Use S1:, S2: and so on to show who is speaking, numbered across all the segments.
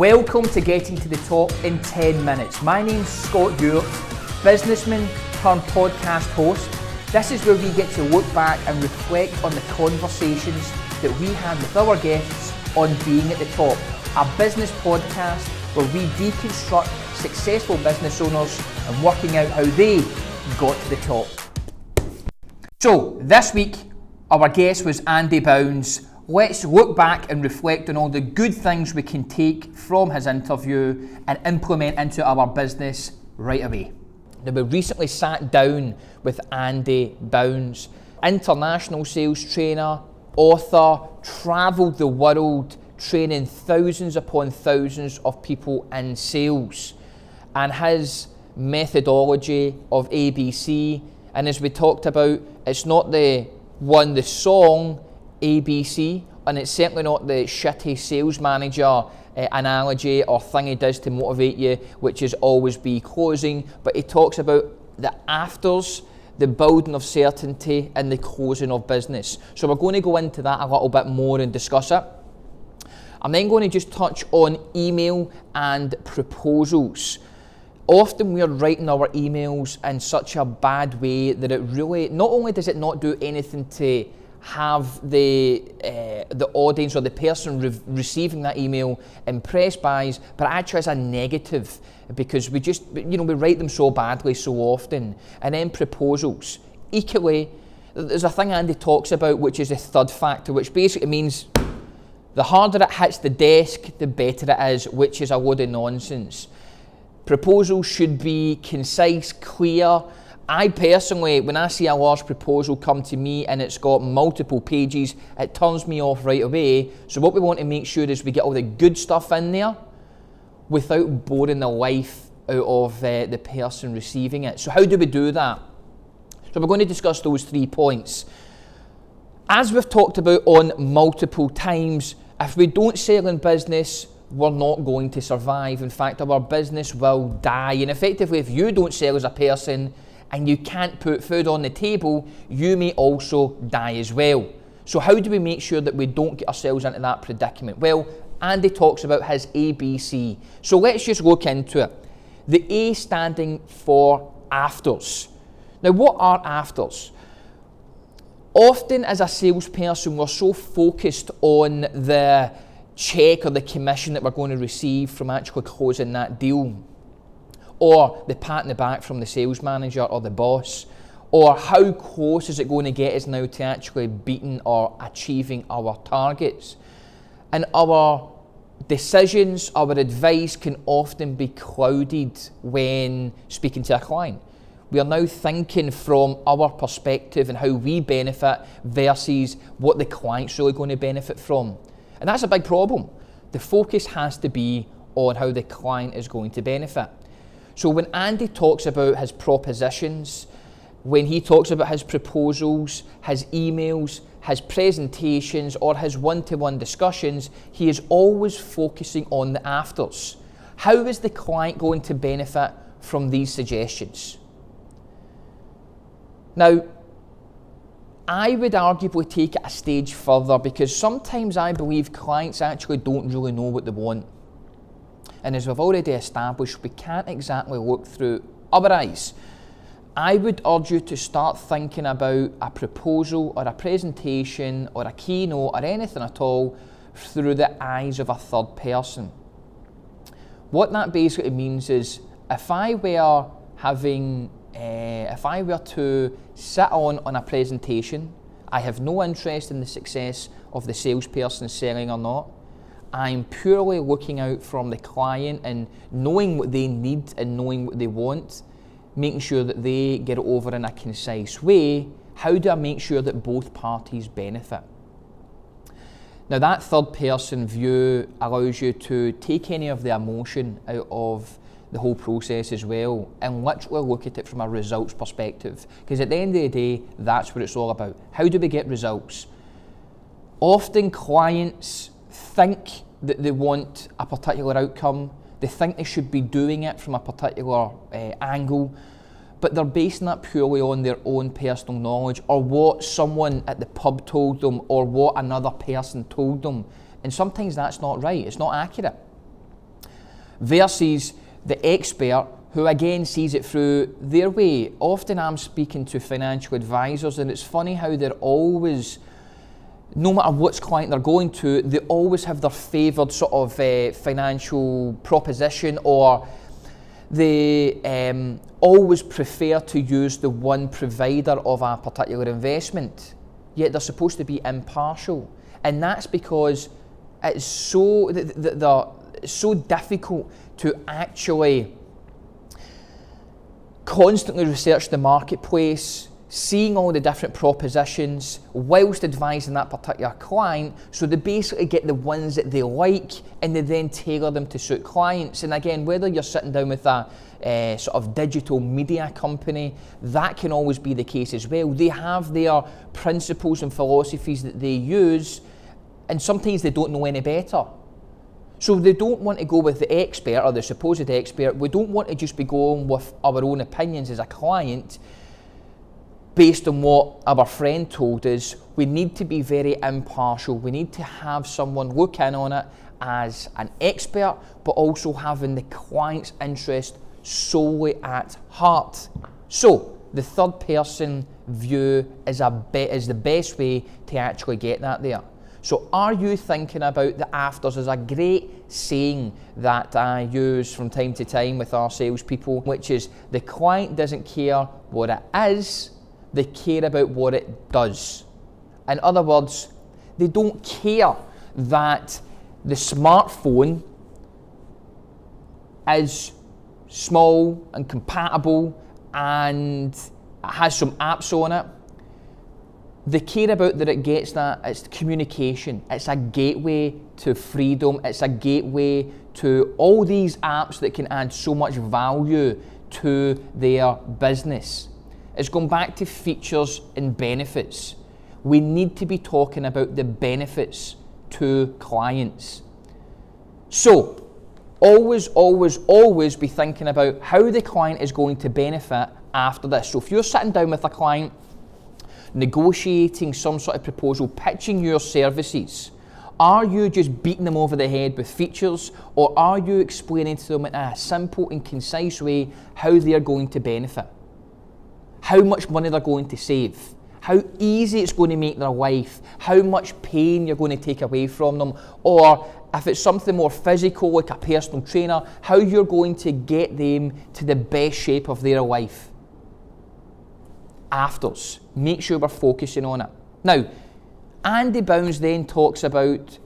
S1: Welcome to Getting to the Top in 10 Minutes. My name's Scott Ewart, businessman turned podcast host. This is where we get to look back and reflect on the conversations that we had with our guests on being at the top. A business podcast where we deconstruct successful business owners and working out how they got to the top. So this week, our guest was Andy Bounds. Let's look back and reflect on all the good things we can take from his interview and implement into our business right away. Now, we recently sat down with Andy Bounds, international sales trainer, author, travelled the world training thousands upon thousands of people in sales, and his methodology of ABC. And as we talked about, it's not the song ABC, and it's certainly not the shitty sales manager analogy or thing he does to motivate you, which is always be closing, but he talks about the afters, the building of certainty and the closing of business. So we're going to go into that a little bit more and discuss it. I'm then going to just touch on email and proposals. Often we are writing our emails in such a bad way that it really, not only does it not do anything to have the audience or the person receiving that email impressed by us, but actually as a negative, because we just, we write them so badly so often. And then proposals. Equally, there's a thing Andy talks about, which is the third factor, which basically means the harder it hits the desk, the better it is, which is a load of nonsense. Proposals should be concise, clear. I personally, when I see a large proposal come to me and it's got multiple pages, it turns me off right away. So what we want to make sure is we get all the good stuff in there without boring the life out of the person receiving it. So how do we do that? So we're going to discuss those 3 points. As we've talked about on multiple times, if we don't sell in business, we're not going to survive. In fact, our business will die. And effectively, if you don't sell as a person and you can't put food on the table, you may also die as well. So how do we make sure that we don't get ourselves into that predicament? Well, Andy talks about his ABC. So let's just look into it. The A standing for afters. Now, what are afters? Often as a salesperson, we're so focused on the check or the commission that we're going to receive from actually closing that deal, or the pat in the back from the sales manager or the boss, or how close is it going to get us now to actually beating or achieving our targets. And our decisions, our advice can often be clouded when speaking to a client. We are now thinking from our perspective and how we benefit versus what the client's really going to benefit from. And that's a big problem. The focus has to be on how the client is going to benefit. So when Andy talks about his propositions, when he talks about his proposals, his emails, his presentations, or his one-to-one discussions, he is always focusing on the afters. How is the client going to benefit from these suggestions? Now, I would arguably take it a stage further, because sometimes I believe clients actually don't really know what they want. And as we've already established, we can't exactly look through our eyes. I would urge you to start thinking about a proposal or a presentation or a keynote or anything at all through the eyes of a third person. What that basically means is, if I were to sit on a presentation, I have no interest in the success of the salesperson selling or not. I'm purely looking out from the client and knowing what they need and knowing what they want, making sure that they get it over in a concise way. How do I make sure that both parties benefit? Now, that third person view allows you to take any of the emotion out of the whole process as well, and literally look at it from a results perspective. Because at the end of the day, that's what it's all about. How do we get results? Often clients think that they want a particular outcome. They think they should be doing it from a particular angle, but they're basing that purely on their own personal knowledge, or what someone at the pub told them, or what another person told them. And sometimes that's not right, it's not accurate. versus the expert who again sees it through their way. Often I'm speaking to financial advisors, and it's funny how they're always, no matter which client they're going to, they always have their favoured sort of financial proposition, or they always prefer to use the one provider of a particular investment, yet they're supposed to be impartial. And that's because it's so difficult to actually constantly research the marketplace, seeing all the different propositions whilst advising that particular client, so they basically get the ones that they like and they then tailor them to suit clients. And again, whether you're sitting down with a sort of digital media company, that can always be the case as well. They have their principles and philosophies that they use, and sometimes they don't know any better. So they don't want to go with the expert or the supposed expert. We don't want to just be going with our own opinions as a client based on what our friend told us. We need to be very impartial. We need to have someone look in on it as an expert, but also having the client's interest solely at heart. So the third person view is the best way to actually get that there. So are you thinking about the afters? There's a great saying that I use from time to time with our salespeople, which is the client doesn't care what it is, they care about what it does. In other words, they don't care that the smartphone is small and compatible and has some apps on it. They care about that it gets that, it's communication, it's a gateway to freedom, it's a gateway to all these apps that can add so much value to their business. It's going back to features and benefits. We need to be talking about the benefits to clients. So, always be thinking about how the client is going to benefit after this. So if you're sitting down with a client, negotiating some sort of proposal, pitching your services, are you just beating them over the head with features, or are you explaining to them in a simple and concise way how they are going to benefit? How much money they're going to save? How easy it's going to make their life? How much pain you're going to take away from them? Or if it's something more physical like a personal trainer, how you're going to get them to the best shape of their life? Afters. Make sure we're focusing on it. Now, Andy Bounds then talks about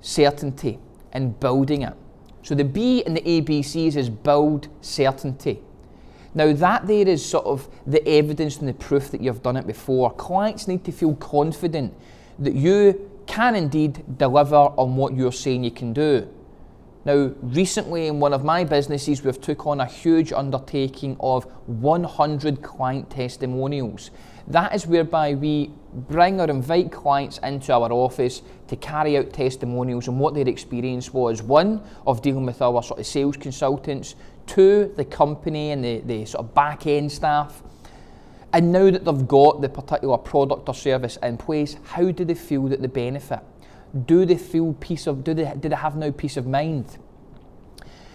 S1: certainty and building it. So the B in the ABCs is build certainty. Now that there is sort of the evidence and the proof that you've done it before. Clients need to feel confident that you can indeed deliver on what you're saying you can do. Now, recently in one of my businesses, we've took on a huge undertaking of 100 client testimonials. That is whereby we bring or invite clients into our office to carry out testimonials on what their experience was. One, of dealing with our sort of sales consultants. Two, the company and the sort of back end staff. And now that they've got the particular product or service in place, how do they feel that they benefit? Do they feel do they have now peace of mind?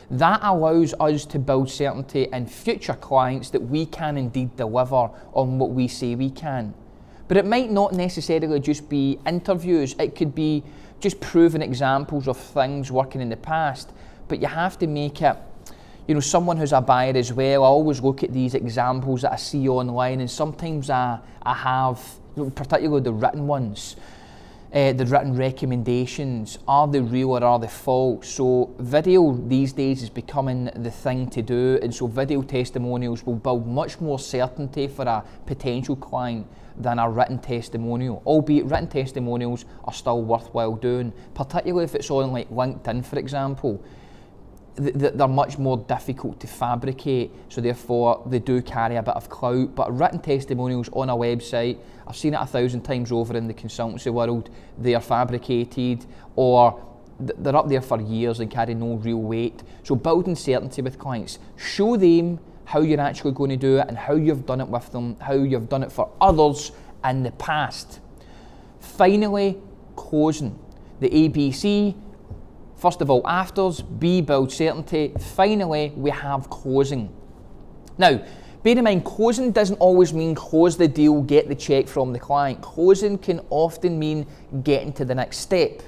S1: That allows us to build certainty in future clients that we can indeed deliver on what we say we can. But it might not necessarily just be interviews. It could be just proven examples of things working in the past. But you have to make it, someone who's a buyer as well. I always look at these examples that I see online, and sometimes I have, particularly the written ones, the written recommendations. Are they real or are they false? So video these days is becoming the thing to do, and so video testimonials will build much more certainty for a potential client than a written testimonial, albeit written testimonials are still worthwhile doing, particularly if it's on like LinkedIn, for example. They're much more difficult to fabricate, so therefore they do carry a bit of clout. But written testimonials on a website, I've seen it 1,000 times over in the consultancy world. They are fabricated, or they're up there for years and carry no real weight. So building certainty with clients, show them how you're actually going to do it and how you've done it with them, how you've done it for others in the past. Finally, closing. The ABC, First of all, afters. B, build certainty. Finally, we have closing. Now, bear in mind, closing doesn't always mean close the deal, get the check from the client. Closing can often mean getting to the next step.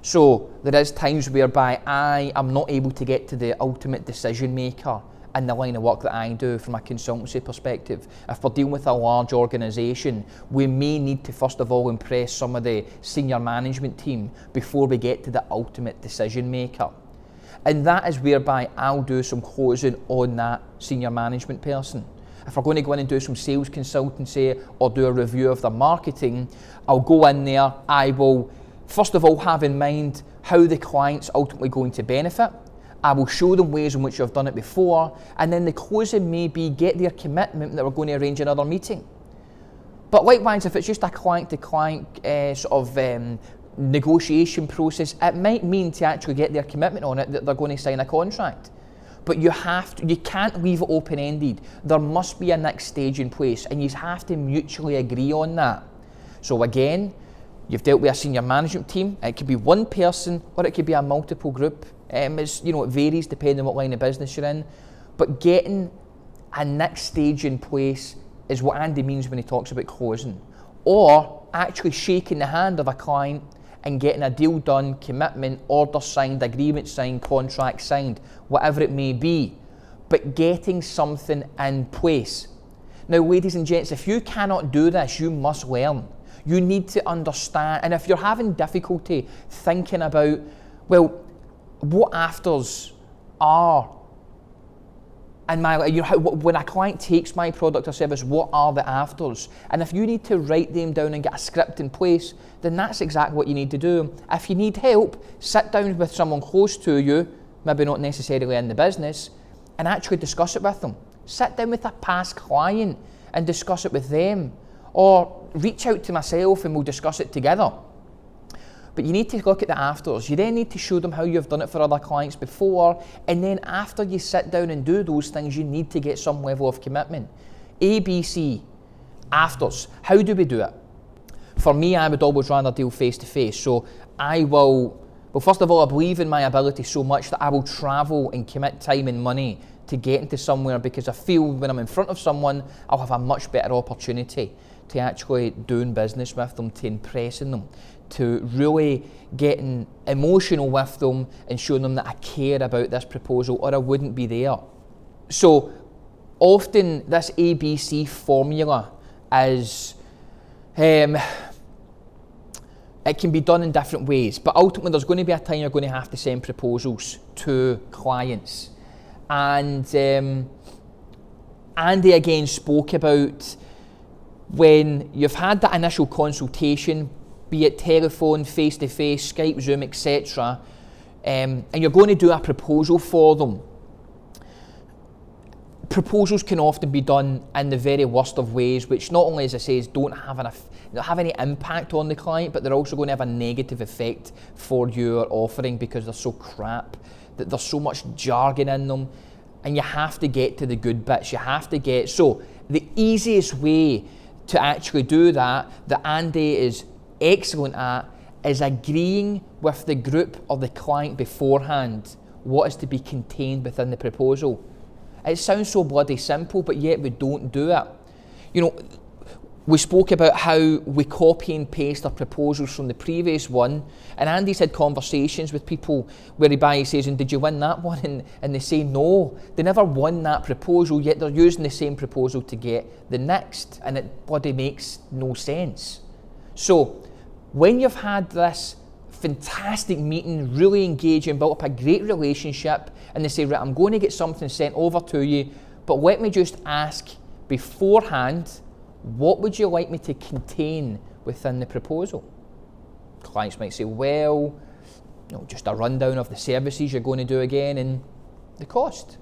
S1: So there is times whereby I am not able to get to the ultimate decision maker in the line of work that I do from a consultancy perspective. If we're dealing with a large organisation, we may need to first of all impress some of the senior management team before we get to the ultimate decision maker. And that is whereby I'll do some closing on that senior management person. If we're going to go in and do some sales consultancy or do a review of their marketing, I'll go in there, I will first of all have in mind how the client's ultimately going to benefit. I will show them ways in which I've done it before, and then the closing may be get their commitment that we're going to arrange another meeting. But likewise, if it's just a client-to-client negotiation process, it might mean to actually get their commitment on it that they're going to sign a contract. But you can't leave it open-ended. There must be a next stage in place, and you have to mutually agree on that. So again, you've dealt with a senior management team. It could be one person, or it could be a multiple group. It varies depending on what line of business you're in. But getting a next stage in place is what Andy means when he talks about closing. Or actually shaking the hand of a client and getting a deal done, commitment, order signed, agreement signed, contract signed, whatever it may be. But getting something in place. Now, ladies and gents, if you cannot do this, you must learn. You need to understand, and if you're having difficulty thinking about, well, what afters are, and when a client takes my product or service, what are the afters? And if you need to write them down and get a script in place, then that's exactly what you need to do. If you need help, sit down with someone close to you, maybe not necessarily in the business, and actually discuss it with them. Sit down with a past client and discuss it with them. Or reach out to myself and we'll discuss it together. But you need to look at the afters. You then need to show them how you've done it for other clients before, and then after you sit down and do those things, you need to get some level of commitment. ABC, afters. How do we do it? For me, I would always rather deal face to face. So first of all, I believe in my ability so much that I will travel and commit time and money to get into somewhere, because I feel when I'm in front of someone, I'll have a much better opportunity to actually doing business with them, to impressing them, to really getting emotional with them and showing them that I care about this proposal, or I wouldn't be there. So often this ABC formula is, it can be done in different ways, but ultimately there's going to be a time you're going to have to send proposals to clients. And Andy again spoke about when you've had that initial consultation, be it telephone, face-to-face, Skype, Zoom, etc., and you're going to do a proposal for them. Proposals can often be done in the very worst of ways, which not only, as I say, don't have any impact on the client, but they're also going to have a negative effect for your offering because they're so crap, that there's so much jargon in them, and you have to get to the good bits. So the easiest way to actually do that Andy is excellent at, is agreeing with the group or the client beforehand what is to be contained within the proposal. It sounds so bloody simple, but yet we don't do it. We spoke about how we copy and paste our proposals from the previous one, and Andy's had conversations with people whereby he says, and did you win that one? And they say no, they never won that proposal, yet they're using the same proposal to get the next, and it bloody makes no sense. So when you've had this fantastic meeting, really engaging, built up a great relationship, and they say, right, I'm going to get something sent over to you, but let me just ask beforehand, what would you like me to contain within the proposal? Clients might say, well, just a rundown of the services you're going to do again and the cost.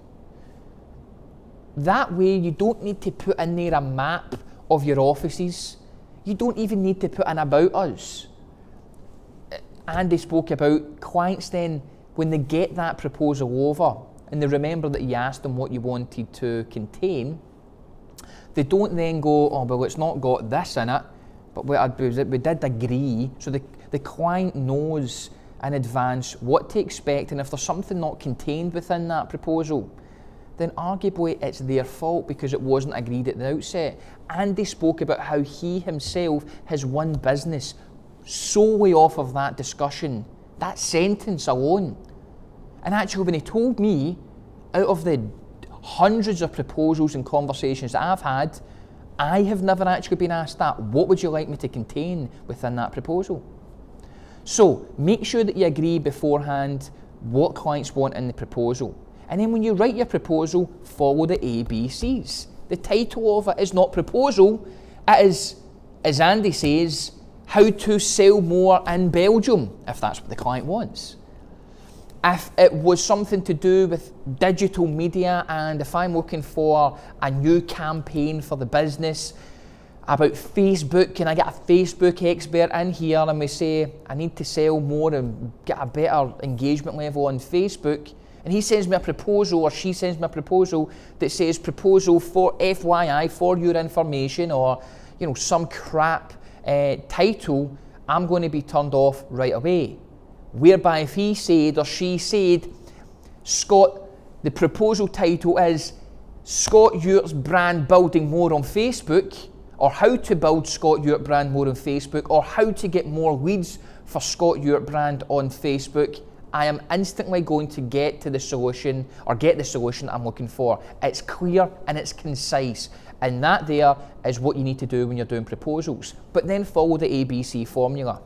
S1: That way you don't need to put in there a map of your offices. You don't even need to put in about us. Andy spoke about clients then, when they get that proposal over and they remember that you asked them what you wanted to contain, they don't then go, oh, well, it's not got this in it, but we did agree. So the client knows in advance what to expect, and if there's something not contained within that proposal, then arguably it's their fault because it wasn't agreed at the outset. Andy spoke about how he himself has won business solely off of that discussion, that sentence alone. And actually, when he told me, out of the hundreds of proposals and conversations that I've had, I have never actually been asked that. What would you like me to contain within that proposal? So make sure that you agree beforehand what clients want in the proposal. And then when you write your proposal, follow the ABCs. The title of it is not proposal, it is, as Andy says, how to sell more in Belgium, if that's what the client wants. If it was something to do with digital media, and if I'm looking for a new campaign for the business about Facebook, can I get a Facebook expert in here and we say, I need to sell more and get a better engagement level on Facebook, and he sends me a proposal, or she sends me a proposal that says proposal for FYI, for your information, or some crap title, I'm going to be turned off right away. Whereby if he said or she said, Scott, the proposal title is Scott Ewart's brand building more on Facebook, or how to build Scott Ewart brand more on Facebook, or how to get more leads for Scott Ewart brand on Facebook, I am instantly going to get to the solution, or get the solution I'm looking for. It's clear and it's concise. And that there is what you need to do when you're doing proposals. But then follow the ABC formula.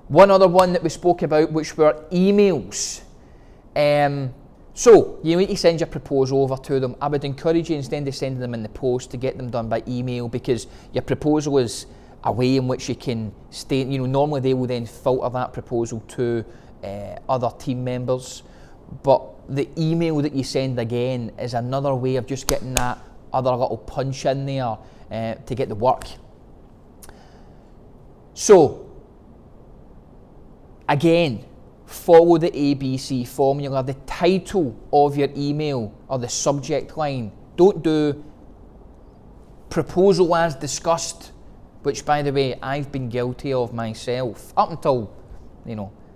S1: One other one that we spoke about, which were emails. So you need to send your proposal over to them. I would encourage you, instead of sending them in the post, to get them done by email, because your proposal is a way in which you can stay, normally they will then filter that proposal to other team members. But the email that you send again is another way of just getting that other little punch in there to get the work. So, again, follow the ABC formula. The title of your email or the subject line. Don't do proposal as discussed, which, by the way, I've been guilty of myself up until,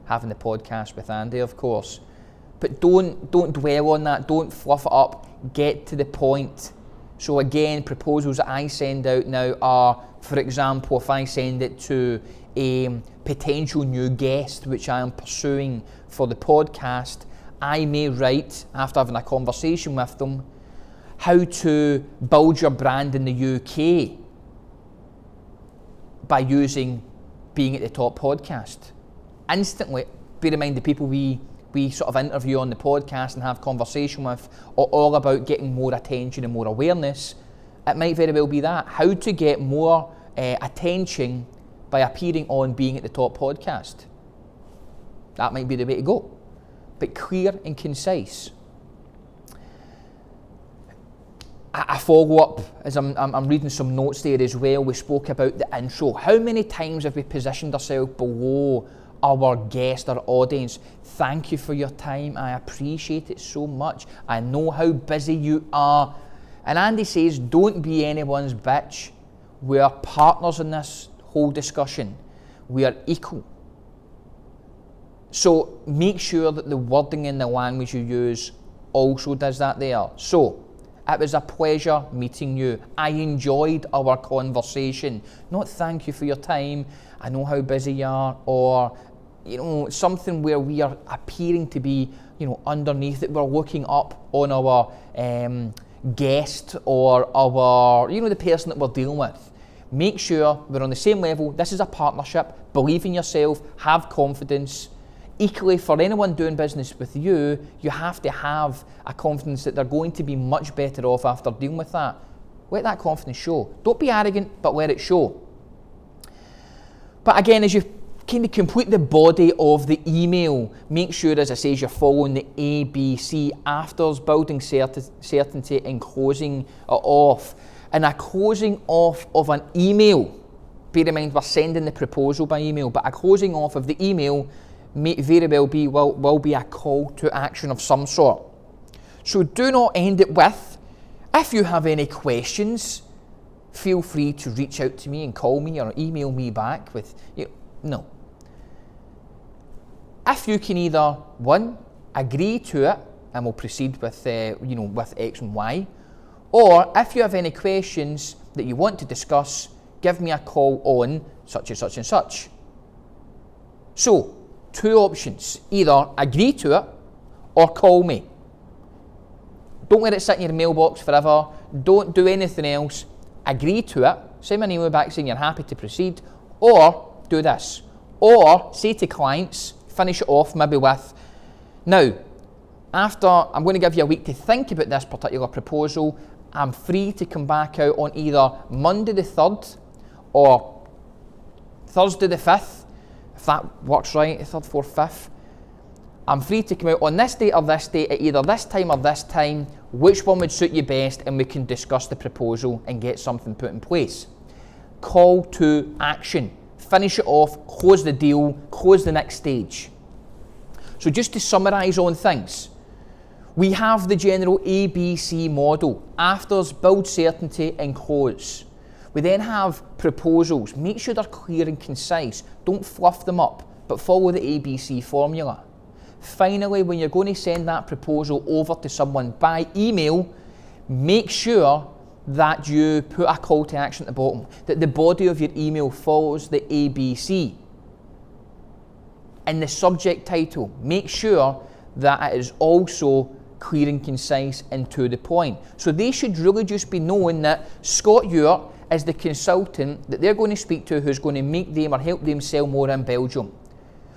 S1: having the podcast with Andy, of course. But don't dwell on that. Don't fluff it up. Get to the point. So again, proposals that I send out now are, for example, if I send it to a potential new guest which I am pursuing for the podcast, I may write, after having a conversation with them, how to build your brand in the UK by using Being at the Top podcast. Instantly, bear in mind the people we sort of interview on the podcast and have conversation with are all about getting more attention and more awareness. It might very well be that. How to get more attention by appearing on Being at the Top podcast. That might be the way to go. But clear and concise. I follow up, as I'm reading some notes there as well, we spoke about the intro. How many times have we positioned ourselves below our guest, our audience? Thank you for your time. I appreciate it so much. I know how busy you are. And Andy says, don't be anyone's bitch. We are partners in this whole discussion. We are equal. So make sure that the wording and the language you use also does that there. So, it was a pleasure meeting you. I enjoyed our conversation. Not thank you for your time. I know how busy you are, or something where we are appearing to be, underneath it. We're looking up on our guest or our, the person that we're dealing with. Make sure we're on the same level. This is a partnership. Believe in yourself. Have confidence. Equally, for anyone doing business with you, you have to have a confidence that they're going to be much better off after dealing with that. Let that confidence show. Don't be arrogant, but let it show. But again, as you kind of complete the body of the email, make sure, as I say, you're following the ABC after building certainty and closing it off. And a closing off of an email, bear in mind we're sending the proposal by email, but a closing off of the email may very well be will be a call to action of some sort. So do not end it with, if you have any questions, feel free to reach out to me and call me or email me back with, no. if you can either, one, agree to it, and we'll proceed with, with X and Y, or if you have any questions that you want to discuss, give me a call on such and such and such. So, 2 options, either agree to it or call me. Don't let it sit in your mailbox forever, don't do anything else, agree to it, send me an email back saying you're happy to proceed, or do this. Or say to clients, finish it off maybe with, now, after I'm going to give you a week to think about this particular proposal, I'm free to come back out on either Monday the 3rd or Thursday the 5th, if that works right, 3rd, 4th, 5th. I'm free to come out on this date or this date at either this time or this time, which one would suit you best, and we can discuss the proposal and get something put in place. Call to action. Finish it off, close the deal, close the next stage. So just to summarise on things, we have the general ABC model, afters, build certainty and close. We then have proposals. Make sure they're clear and concise. Don't fluff them up, but follow the ABC formula. Finally, when you're going to send that proposal over to someone by email, make sure that you put a call to action at the bottom, that the body of your email follows the ABC. In the subject title, make sure that it is also clear and concise and to the point. So they should really just be knowing that Scott Ewart is the consultant that they're going to speak to, who's going to make them or help them sell more in Belgium.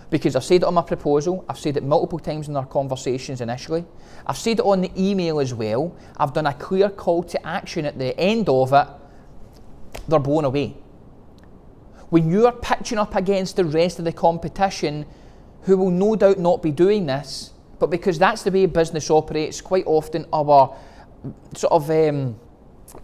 S1: Because I've said it on my proposal, I've said it multiple times in our conversations initially, I've said it on the email as well, I've done a clear call to action at the end of it, they're blown away. When you're pitching up against the rest of the competition, who will no doubt not be doing this, but because that's the way business operates, quite often our sort of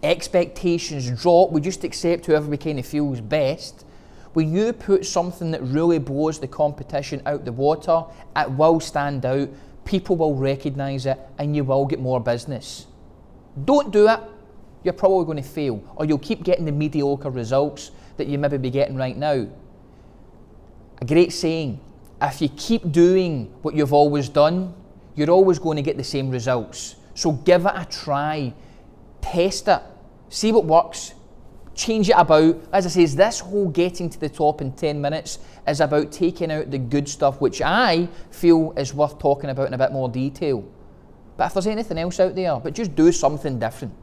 S1: expectations drop, we just accept whoever we kind of feel is best. When you put something that really blows the competition out the water, it will stand out, people will recognise it, and you will get more business. Don't do it, you're probably going to fail, or you'll keep getting the mediocre results that you maybe be getting right now. A great saying, if you keep doing what you've always done, you're always going to get the same results. So give it a try, test it, see what works, change it about. As I say, this whole getting to the top in 10 minutes is about taking out the good stuff, which I feel is worth talking about in a bit more detail. But if there's anything else out there, but just do something different.